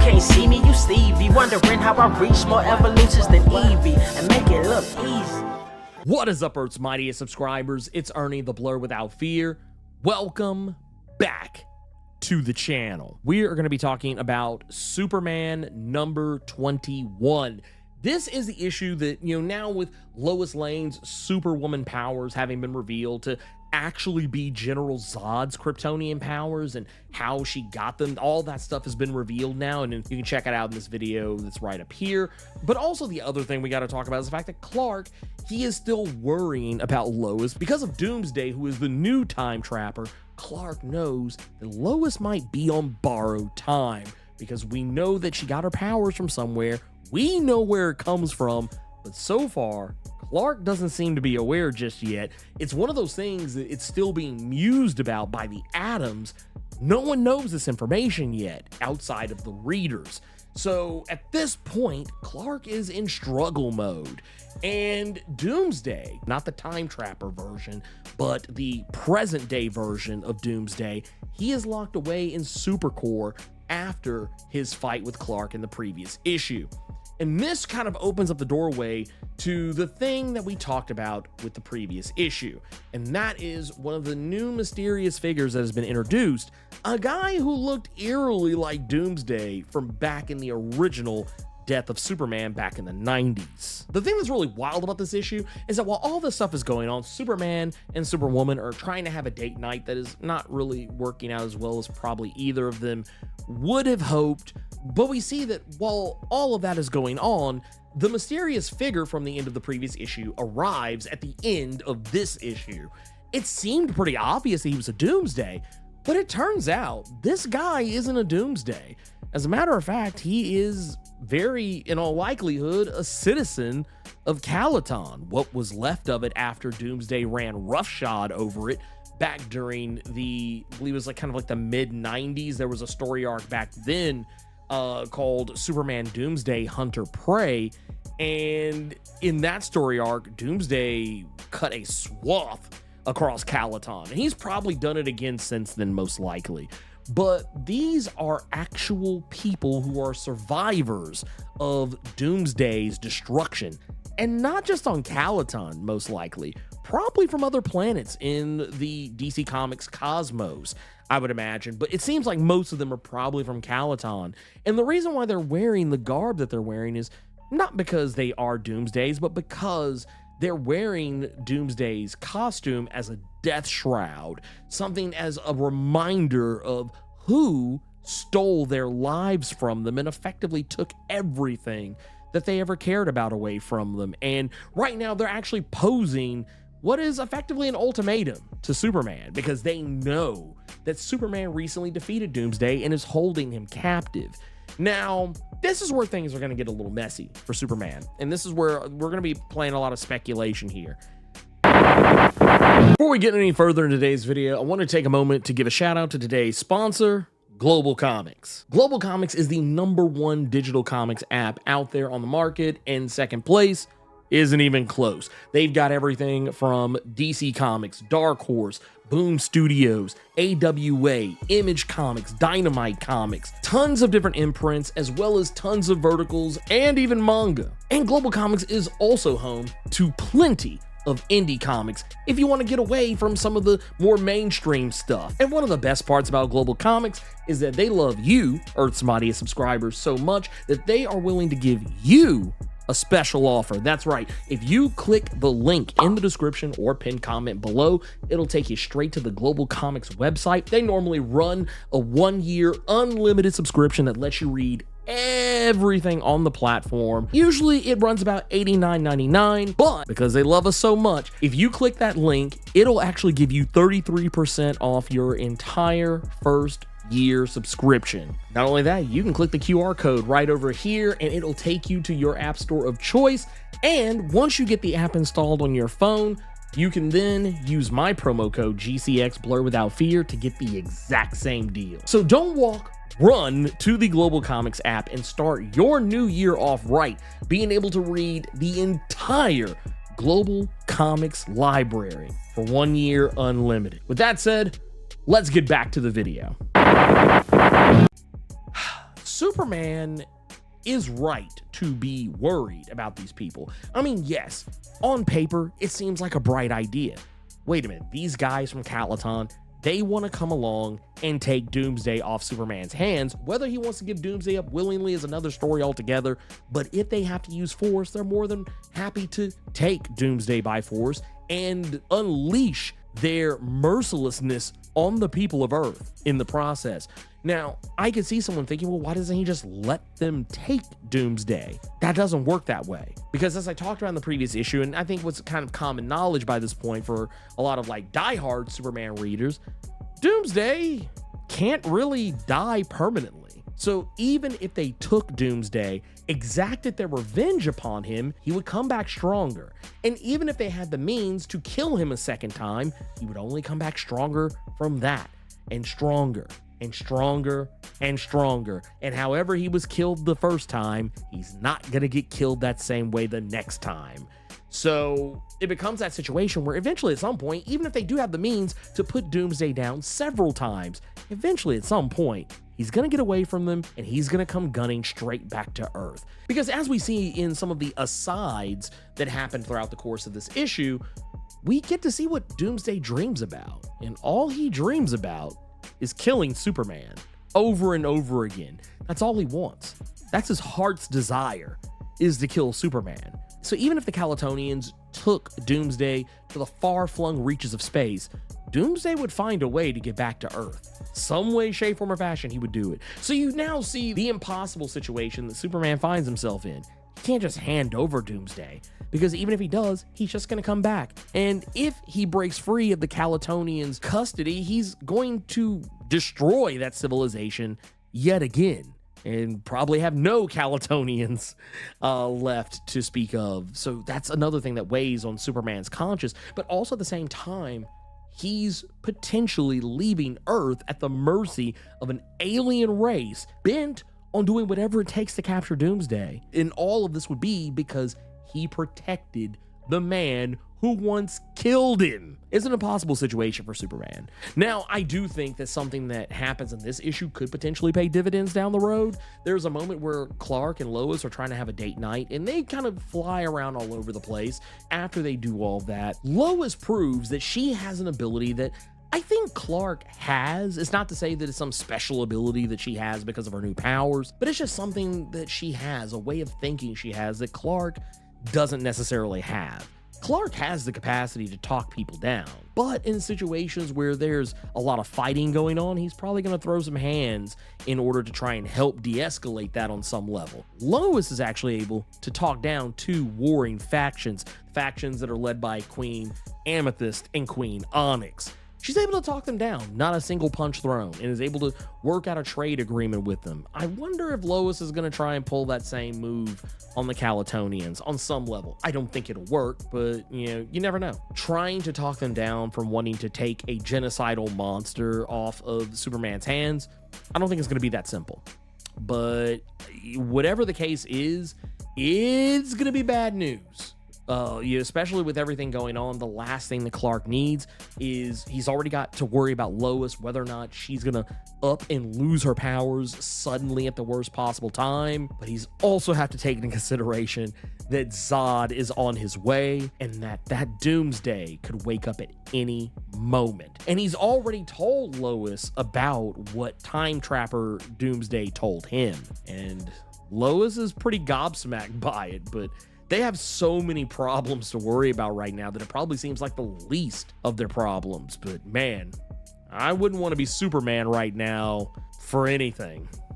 can't see me, you Stevie. Wondering how I reach more evolutions than Evie and make it look easy. What is up, Earth's mightiest subscribers? It's Ernie, the Blerd without fear. Welcome back to the channel. We are going to be talking about Superman number 21. This is the issue that, now with Lois Lane's Superwoman powers having been revealed to actually be General Zod's Kryptonian powers and how she got them, all that stuff has been revealed now, and you can check it out in this video that's right up here. But also the other thing we got to talk about is the fact that Clark, he is still worrying about Lois because of Doomsday, who is the new time trapper. Clark knows that Lois might be on borrowed time because we know that she got her powers from somewhere. We know where it comes from, but so far, Clark doesn't seem to be aware just yet. It's one of those things that it's still being mused about by the atoms. No one knows this information yet outside of the readers. So at this point, Clark is in struggle mode. And Doomsday, not the time trapper version, but the present day version of Doomsday, he is locked away in Supercore after his fight with Clark in the previous issue. And this kind of opens up the doorway to the thing that we talked about with the previous issue. And that is one of the new mysterious figures that has been introduced, a guy who looked eerily like Doomsday from back in the original Death of Superman back in the 90s. The thing that's really wild about this issue is that while all this stuff is going on, Superman and Superwoman are trying to have a date night that is not really working out as well as probably either of them would have hoped. But we see that while all of that is going on, the mysterious figure from the end of the previous issue arrives at the end of this issue. It seemed pretty obvious that he was a Doomsday, but it turns out this guy isn't a Doomsday. As a matter of fact, he is very, in all likelihood, a citizen of Calaton, what was left of it after Doomsday ran roughshod over it back during the, I believe it was kind of like the mid-90s. There was a story arc back then called Superman Doomsday Hunter Prey, and in that story arc, Doomsday cut a swath across Calaton, and he's probably done it again since then, most likely. But these are actual people who are survivors of Doomsday's destruction, and not just on Calaton, most likely, probably from other planets in the DC Comics cosmos, I would imagine. But it seems like most of them are probably from Calaton. And the reason why they're wearing the garb that they're wearing is not because they are Doomsdays, but because they're wearing Doomsday's costume as a death shroud, something as a reminder of who stole their lives from them and effectively took everything that they ever cared about away from them. And right now they're actually posing what is effectively an ultimatum to Superman, because they know that Superman recently defeated Doomsday and is holding him captive. Now, this is where things are going to get a little messy for Superman, and this is where we're going to be playing a lot of speculation here. Before we get any further in today's video, I want to take a moment to give a shout out to today's sponsor, Global Comics. Global Comics is the #1 digital comics app out there on the market, and second place isn't even close. They've got everything from DC Comics, Dark Horse, Boom Studios, AWA, Image Comics, Dynamite Comics, tons of different imprints, as well as tons of verticals and even manga. And Global Comics is also home to plenty of indie comics if you want to get away from some of the more mainstream stuff. And one of the best parts about Global Comics is that they love you, Earth's mightiest subscribers, so much that they are willing to give you a special offer. That's right. If you click the link in the description or pinned comment below, it'll take you straight to the Global Comics website. They normally run a 1-year unlimited subscription that lets you read everything on the platform. Usually it runs about $89.99, but because they love us so much, if you click that link, it'll actually give you 33% off your entire first year subscription. Not only that, you can click the QR code right over here and it'll take you to your app store of choice. And once you get the app installed on your phone, you can then use my promo code GCX Blerd without fear to get the exact same deal. So don't walk, run to the Global Comics app and start your new year off right, being able to read the entire Global Comics library for 1 year unlimited. With that said, let's get back to the video. Superman is right to be worried about these people. I mean, yes, on paper, it seems like a bright idea. Wait a minute, these guys from Calaton, they want to come along and take Doomsday off Superman's hands. Whether he wants to give Doomsday up willingly is another story altogether, but if they have to use force, they're more than happy to take Doomsday by force and unleash their mercilessness on the people of Earth in the process. Now, I could see someone thinking, well, why doesn't he just let them take Doomsday? That doesn't work that way. Because as I talked about in the previous issue, and I think what's kind of common knowledge by this point for a lot of like diehard Superman readers, Doomsday can't really die permanently. So even if they took Doomsday, exacted their revenge upon him, he would come back stronger. And even if they had the means to kill him a second time, he would only come back stronger from that, and stronger and stronger and stronger. And however he was killed the first time, he's not gonna get killed that same way the next time. So it becomes that situation where eventually at some point, even if they do have the means to put Doomsday down several times, eventually at some point, he's gonna get away from them and he's gonna come gunning straight back to Earth. Because as we see in some of the asides that happen throughout the course of this issue, we get to see what Doomsday dreams about. And all he dreams about is killing Superman over and over again. That's all he wants. That's his heart's desire, is to kill Superman. So even if the Calatonians took Doomsday to the far-flung reaches of space, Doomsday would find a way to get back to Earth. Some way, shape, form, or fashion, he would do it. So you now see the impossible situation that Superman finds himself in. He can't just hand over Doomsday, because even if he does, he's just going to come back. And if he breaks free of the Calatonians' custody, he's going to destroy that civilization yet again, and probably have no Calatonians left to speak of. So that's another thing that weighs on Superman's conscience. But also at the same time, he's potentially leaving Earth at the mercy of an alien race bent on doing whatever it takes to capture Doomsday. And all of this would be because he protected the man who once killed him. It's an impossible situation for Superman. Now, I do think that something that happens in this issue could potentially pay dividends down the road. There's a moment where Clark and Lois are trying to have a date night, and they kind of fly around all over the place. After they do all that, Lois proves that she has an ability that I think Clark has. It's not to say that it's some special ability that she has because of her new powers, but it's just something that she has, a way of thinking she has that Clark doesn't necessarily have. Clark has the capacity to talk people down, but in situations where there's a lot of fighting going on, he's probably going to throw some hands in order to try and help de-escalate that on some level. Lois is actually able to talk down two warring factions that are led by Queen Amethyst and Queen Onyx. She's able to talk them down, not a single punch thrown, and is able to work out a trade agreement with them. I wonder if Lois is going to try and pull that same move on the Calatonians on some level. I don't think it'll work, but you never know. Trying to talk them down from wanting to take a genocidal monster off of Superman's hands, I don't think it's going to be that simple. But whatever the case is, it's going to be bad news. Especially with everything going on, the last thing that Clark needs is he's already got to worry about Lois, whether or not she's gonna up and lose her powers suddenly at the worst possible time. But he's also have to take into consideration that Zod is on his way and that Doomsday could wake up at any moment. And he's already told Lois about what Time Trapper Doomsday told him. And Lois is pretty gobsmacked by it, but they have so many problems to worry about right now that it probably seems like the least of their problems. But man, I wouldn't want to be Superman right now for anything.